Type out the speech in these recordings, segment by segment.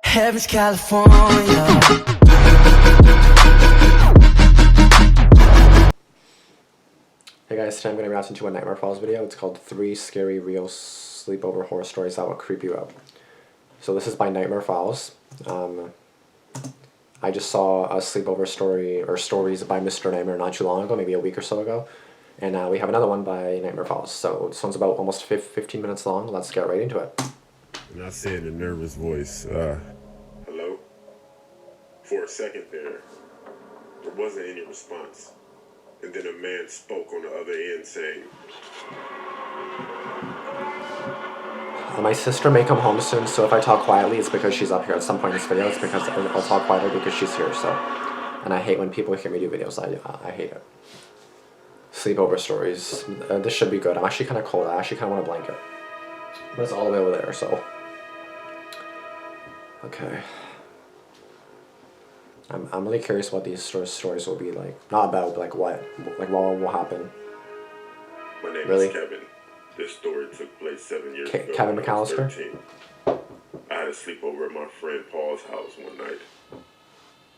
Heaven's California. Hey guys, today I'm going to react to a Nightmare Falls video. It's called 3 Scary Real Sleepover Horror Stories That Will Creep You Out. So this is by Nightmare Falls. I just saw a sleepover story, or stories by Mr. Nightmare not too long ago, maybe a week or so ago. And we have another one by Nightmare Falls. So this one's about almost 15 minutes long. Let's get right into it. And I said in a nervous voice, hello? For a second there wasn't any response. And then a man spoke on the other end saying, My sister may come home soon, so if I talk quietly, it's because she's up here at some point in this video. It's because I'll talk quieter because she's here, so. And I hate when people hear me do videos. I hate it. Sleepover stories. This should be good. I'm actually kind of cold. I actually kind of want a blanket. But it's all the way over there, so. Okay. I'm really curious what these stories will be like. Not about, but like what? Like what will happen. My name Really? is Kevin. This story took place 7 years ago. Kevin when I was McAllister? 13. I had a sleepover at my friend Paul's house one night.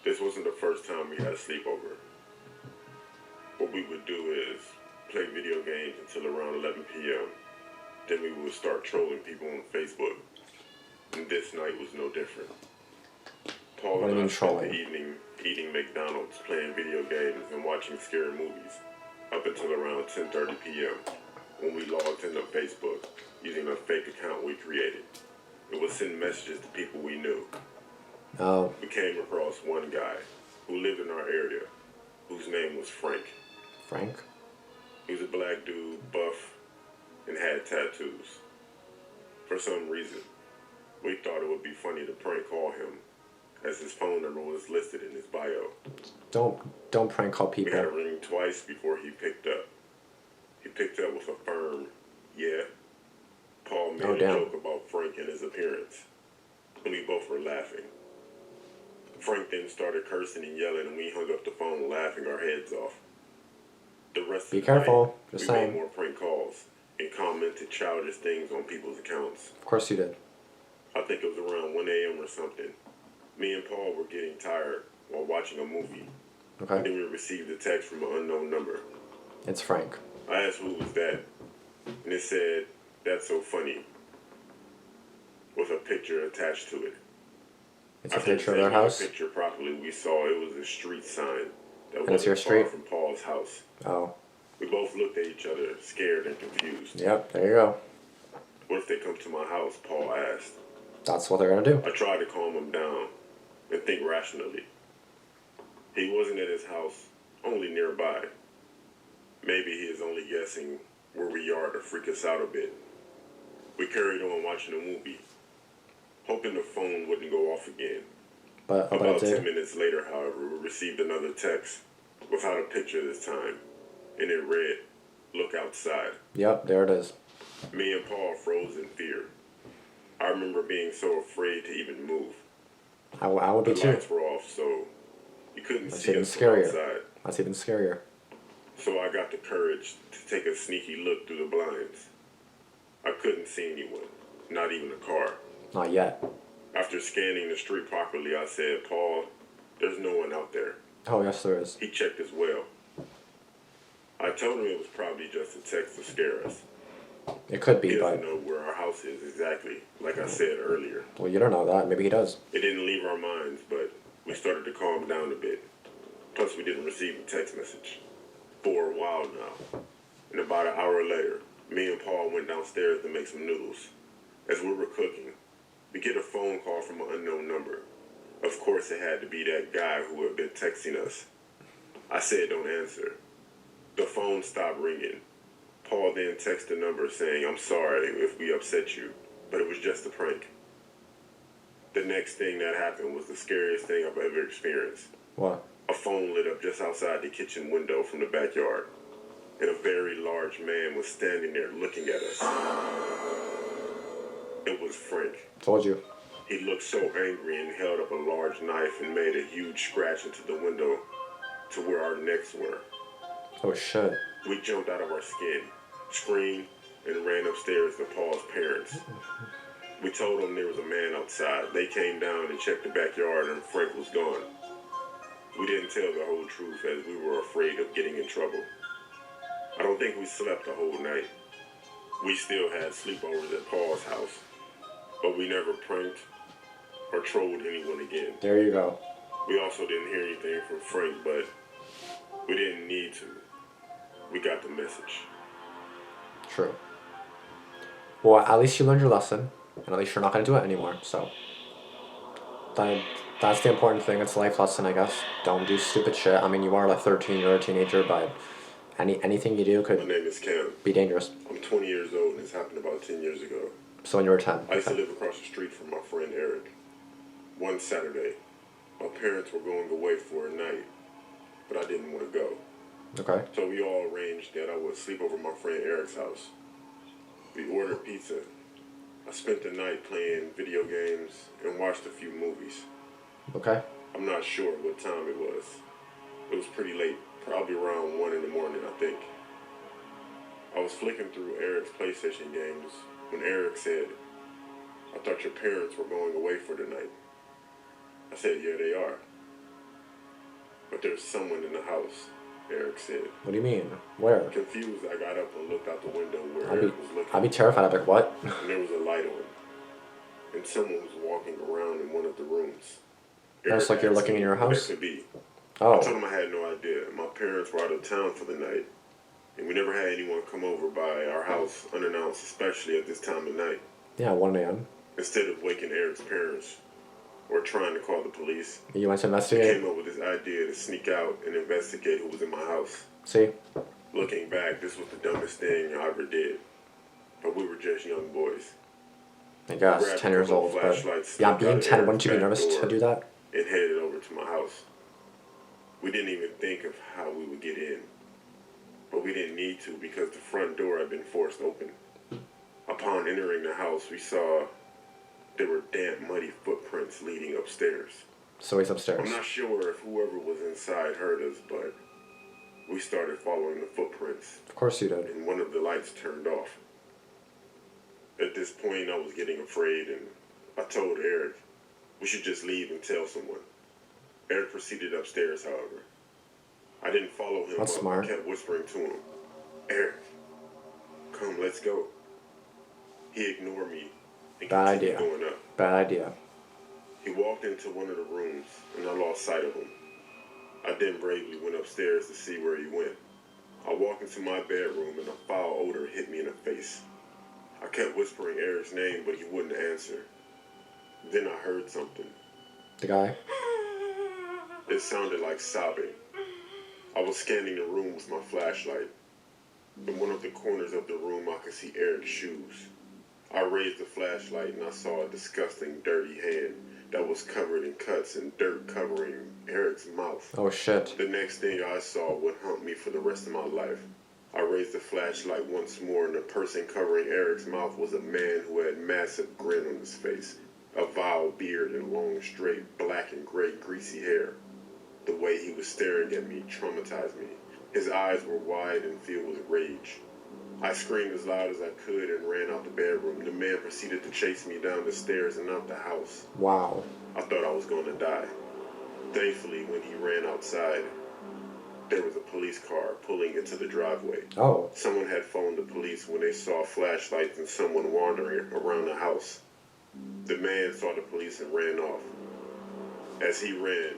This wasn't the first time we had a sleepover. What we would do is play video games until around 11 p.m. Then we would start trolling people on Facebook. And this night was no different. Paul and I spent the evening eating McDonald's, playing video games, and watching scary movies up until around 10:30 p.m. when we logged into Facebook using a fake account we created. It would send messages to people we knew. Oh. We came across one guy who lived in our area, whose name was Frank. Frank? He was a black dude, buff, and had tattoos. For some reason, we thought it would be funny to prank call him, as his phone number was listed in his bio. Don't prank call people. We had to ring twice before he picked up. He picked up with a firm, yeah. Paul made a joke about Frank and his appearance, and we both were laughing. Frank then started cursing and yelling, and we hung up the phone laughing our heads off. The rest of the careful. night, we made more prank calls and commented childish things on people's accounts. Of course you did. I think it was around 1 a.m. or something. Me and Paul were getting tired while watching a movie. Okay. And then we received a text from an unknown number. It's Frank. I asked who was that, and it said, "That's so funny," with a picture attached to it. It's a picture of their house? The picture properly, we saw it was a street sign that was your street from Paul's house. Oh. We both looked at each other, scared and confused. Yep, there you go. What if they come to my house? Paul asked. That's what they're gonna do. I tried to calm him down and think rationally. He wasn't at his house, only nearby. Maybe he is only guessing where we are to freak us out a bit. We carried on watching the movie, hoping the phone wouldn't go off again. But about 10 minutes later, however, we received another text without a picture this time, and it read, "Look outside." Yep, there it is. Me and Paul froze in fear. I remember being so afraid to even move. I would be too. The lights were off, so you couldn't see us from outside. That's even scarier. So I got the courage to take a sneaky look through the blinds. I couldn't see anyone, not even a car. Not yet. After scanning the street properly, I said, "Paul, there's no one out there." Oh, yes there is. He checked as well. I told him it was probably just a text to scare us. It could be, he but... doesn't know where our house is exactly, like I said earlier. Well, you don't know that. Maybe he does. It didn't leave our minds, but we started to calm down a bit. Plus, we didn't receive a text message for a while now. And about an hour later, me and Paul went downstairs to make some noodles. As we were cooking, we get a phone call from an unknown number. Of course, it had to be that guy who had been texting us. I said, "Don't answer." The phone stopped ringing. Paul then texted the number saying, "I'm sorry if we upset you, but it was just a prank." The next thing that happened was the scariest thing I've ever experienced. What? A phone lit up just outside the kitchen window from the backyard, and a very large man was standing there looking at us. It was Frank. Told you. He looked so angry and held up a large knife and made a huge scratch into the window to where our necks were. Oh, shit. We jumped out of our skin, screamed, and ran upstairs to Paul's parents. We told them there was a man outside. They came down and checked the backyard and Frank was gone. We didn't tell the whole truth as we were afraid of getting in trouble. I don't think we slept the whole night. We still had sleepovers at Paul's house, but we never pranked or trolled anyone again. There you go. We also didn't hear anything from Frank, but we didn't need to. We got the message. True. Well, at least you learned your lesson, and at least you're not going to do it anymore, so. That's the important thing. It's a life lesson, I guess. Don't do stupid shit. I mean, you are like 13, you're a teenager, but anything you do My could name is Cam. be dangerous. I'm 20 years old and this happened about 10 years ago. So when you were 10. I used to live across the street from my friend Eric. One Saturday, my parents were going away for a night, but I didn't want to go. Okay. So we all arranged that I would sleep over at my friend Eric's house. We ordered pizza. I spent the night playing video games and watched a few movies. Okay. I'm not sure what time it was. It was pretty late, probably around 1 in the morning, I think. I was flicking through Eric's PlayStation games when Eric said, "I thought your parents were going away for the night." I said, "Yeah, they are. But there's someone in the house," Eric said. What do you mean? Where? Confused, I got up and looked out the window where I'd Eric was looking. be terrified. I'd be like, what? And there was a light on. And someone was walking around in one of the rooms. It's like you're looking in your house? What it could be. Oh. I told him I had no idea. My parents were out of town for the night. And we never had anyone come over by our house unannounced, especially at this time of night. Yeah, 1 a.m. Instead of waking Eric's parents or trying to call the police, You went to I investigate? came up with this idea to sneak out and investigate who was in my house. See? Looking back, this was the dumbest thing I ever did. But we were just young boys. I guess, Grabbed 10 a years couple old. of But flashlights, yeah, slipped being out of 10, Eric's wouldn't you be back nervous door, to do that? and headed over to my house. We didn't even think of how we would get in. But we didn't need to because the front door had been forced open. Upon entering the house, we saw there were damp, muddy footprints leading upstairs. So he's upstairs. I'm not sure if whoever was inside heard us, but we started following the footprints, Of course you did. and one of the lights turned off. At this point, I was getting afraid, and I told Eric we should just leave and tell someone. Eric proceeded upstairs, however. I didn't follow him. That's up. smart. I kept whispering to him, "Eric, come, let's go." He ignored me and Bad continued idea. going up. Bad idea. He walked into one of the rooms, and I lost sight of him. I then bravely went upstairs to see where he went. I walked into my bedroom, and a foul odor hit me in the face. I kept whispering Eric's name, but he wouldn't answer. Then I heard something. The guy? It sounded like sobbing. I was scanning the room with my flashlight. In one of the corners of the room, I could see Eric's shoes. I raised the flashlight and I saw a disgusting, dirty hand that was covered in cuts and dirt covering Eric's mouth. Oh shit. The next thing I saw would haunt me for the rest of my life. I raised the flashlight once more, and the person covering Eric's mouth was a man who had a massive grin on his face, a vile beard and long, straight, black and gray, greasy hair. The way he was staring at me traumatized me. His eyes were wide and filled with rage. I screamed as loud as I could and ran out the bedroom. The man proceeded to chase me down the stairs and out the house. Wow. I thought I was going to die. Thankfully, when he ran outside, there was a police car pulling into the driveway. Oh. Someone had phoned the police when they saw flashlights and someone wandering around the house. The man saw the police and ran off. As he ran,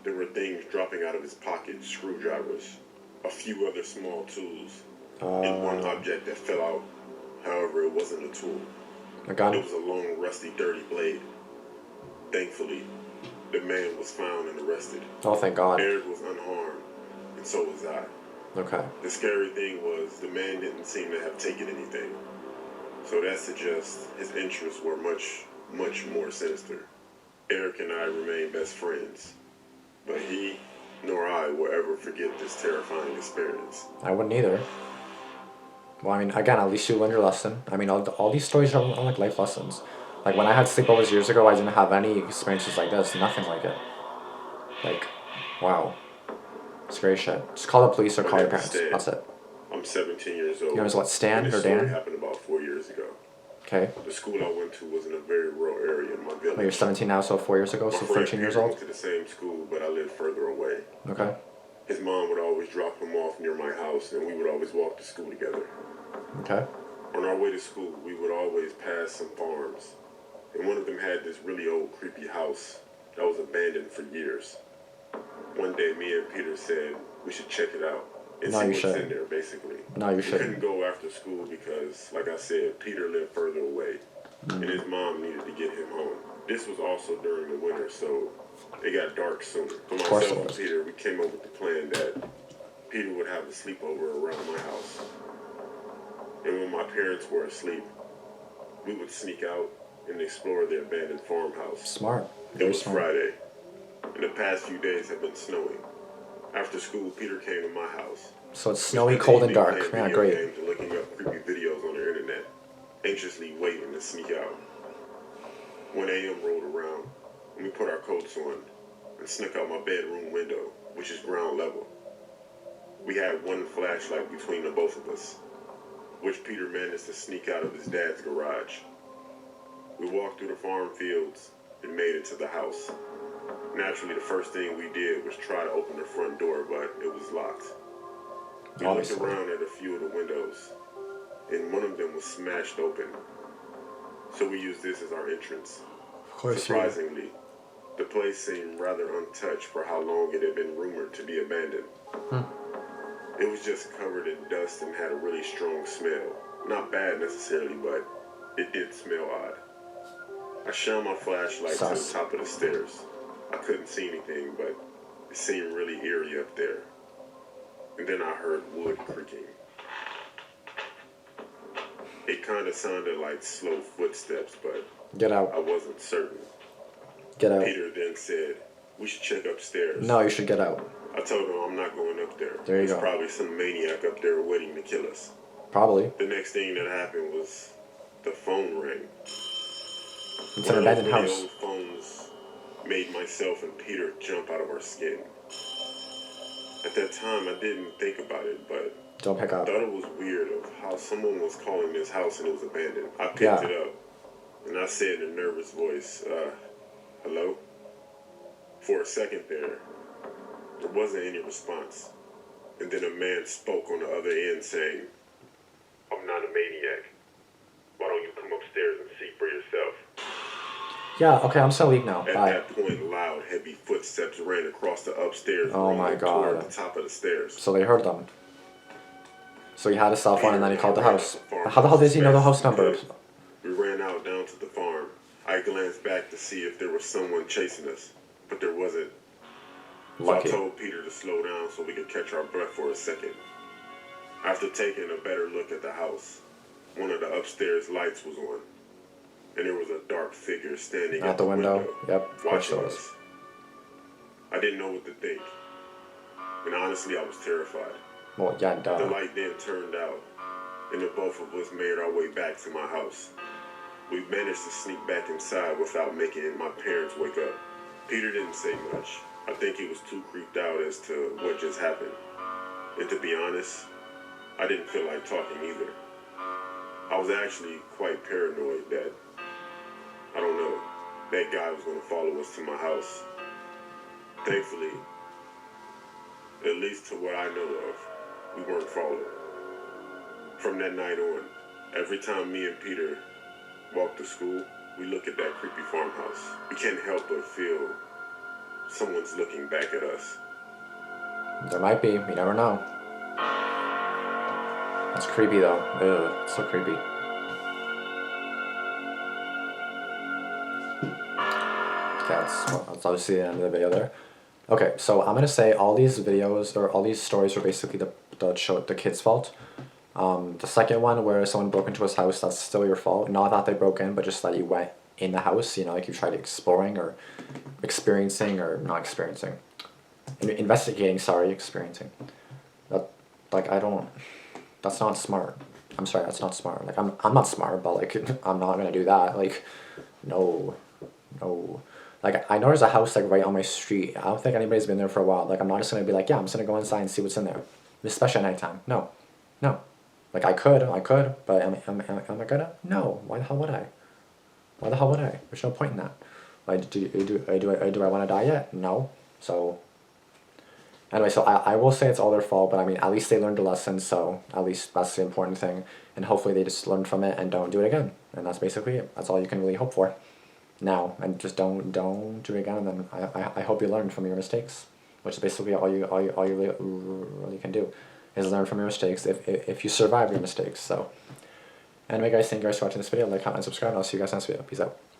there were things dropping out of his pocket, screwdrivers, a few other small tools, and one object that fell out. However, it wasn't a tool. A gun? It was a long, rusty, dirty blade. Thankfully, the man was found and arrested. Oh, thank God. Eric was unharmed, and so was I. Okay. The scary thing was the man didn't seem to have taken anything. So that suggests his interests were much, much more sinister. Eric and I remain best friends, but he nor I will ever forget this terrifying experience. I wouldn't either. Well, I mean, again, at least you learned your lesson. I mean, all these stories are like life lessons. Like, when I had sleepovers years ago, I didn't have any experiences like this. Nothing like it. Like, wow. Scary shit. Just call the police or call your parents. That's it. I'm 17 years old. Your name is what, Stan and or this story Dan? happened about 4 years ago. Okay. The school I went to was in a very rural area in my village. Oh, you're 17 now, so 4 years ago, My so friend 13 years Peter old? went to the same school, but I lived further away. Okay. His mom would always drop him off near my house, and we would always walk to school together. Okay. On our way to school, we would always pass some farms, and one of them had this really old, creepy house that was abandoned for years. One day, me and Peter said we should check it out and No, see you what's shouldn't. in there, basically. No, you We shouldn't. couldn't go after school because, like I said, Peter lived further away, and his mom needed to get him home. This was also during the winter, so it got dark sooner. So course it myself and was. Peter, we came up with the plan that Peter would have a sleepover around my house. And when my parents were asleep, we would sneak out and explore the abandoned farmhouse. Smart. It Very was smart. Friday, and the past few days have been snowing. After school, Peter came to my house. So it's We snowy, spent the cold, and evening dark. playing Yeah, video great. games and looking up creepy videos on the internet, anxiously waiting to sneak out. 1 a.m. rolled around, and we put our coats on and snuck out my bedroom window, which is ground level. We had one flashlight between the both of us, which Peter managed to sneak out of his dad's garage. We walked through the farm fields and made it to the house. Naturally, the first thing we did was try to open the front door, but it was locked. We looked Obviously. around at a few of the windows, and one of them was smashed open. So we used this as our entrance. Of course you Surprisingly, the place seemed rather untouched for how long it had been rumored to be abandoned. It was just covered in dust and had a really strong smell. Not bad necessarily, but it did smell odd. I shone my flashlight to Sus. the top of the stairs. I couldn't see anything, but it seemed really eerie up there. And then I heard wood creaking. It kind of sounded like slow footsteps, but Get out. I wasn't certain. Get out. Peter then said, we should check upstairs. No, you should get out. I told him I'm not going up there. There you There's go. probably some maniac up there waiting to kill us. Probably. The next thing that happened was the phone rang. It's One an of those abandoned really house. old phones made myself and Peter jump out of our skin. At that time, I didn't think about it, but Don't pick I up. thought it was weird of how someone was calling this house and it was abandoned. I picked Yeah. it up, and I said in a nervous voice, hello? For a second there wasn't any response. And then a man spoke on the other end saying, I'm not a maniac. Why don't you come upstairs and see for yourself? Yeah, okay, I'm just gonna leave now. At Bye. that point, loud, heavy footsteps ran across the upstairs Oh room my and toward God. the top of the stairs. So they heard them. So he had a cell phone and then he called the house. How the hell does he know the house number? We ran out down to the farm. I glanced back to see if there was someone chasing us, but there wasn't. So Lucky. I told Peter to slow down so we could catch our breath for a second. After taking a better look at the house, one of the upstairs lights was on, and there was a dark figure standing At the window. Yep, of course watching there was. us. I didn't know what to think, and honestly, I was terrified. Well, yeah, The duh. light then turned out, and the both of us made our way back to my house. We managed to sneak back inside without making my parents wake up. Peter didn't say much. I think he was too creeped out as to what just happened. And to be honest, I didn't feel like talking either. I was actually quite paranoid that, I don't know, that guy was going to follow us to my house. Thankfully, at least to what I know of, we weren't followed. From that night on, every time me and Peter walked to school, we look at that creepy farmhouse. We can't help but feel someone's looking back at us. There might be. You never know. It's creepy though. Ugh, it's so creepy. Okay, that's obviously the end of the video there. Okay, so I'm gonna say all these videos or all these stories are basically the kid's fault. The second one where someone broke into his house, that's still your fault. Not that they broke in, but just that you went in the house. You know, like you tried exploring or experiencing or not experiencing, investigating. Sorry, experiencing. That like I don't. That's not smart. I'm sorry, that's not smart. Like I'm not smart, but like I'm not gonna do that. Like, no. Like I know there's a house like right on my street. I don't think anybody's been there for a while. Like I'm not just gonna be like, yeah, I'm just gonna go inside and see what's in there, especially at nighttime. No. Like, I could, but am I gonna? No. Why the hell would I? Why the hell would I? There's no point in that. Like, do I want to die yet? No. So, anyway, so I will say it's all their fault, but I mean, at least they learned a lesson, so at least that's the important thing. And hopefully they just learn from it and don't do it again. And that's basically it. That's all you can really hope for now. And just don't do it again, and then I hope you learn from your mistakes, which is basically all you really can do, is learn from your mistakes if you survive your mistakes. So, anyway guys, thank you guys for watching this video. Like, comment, and subscribe, and I'll see you guys next video. Peace out.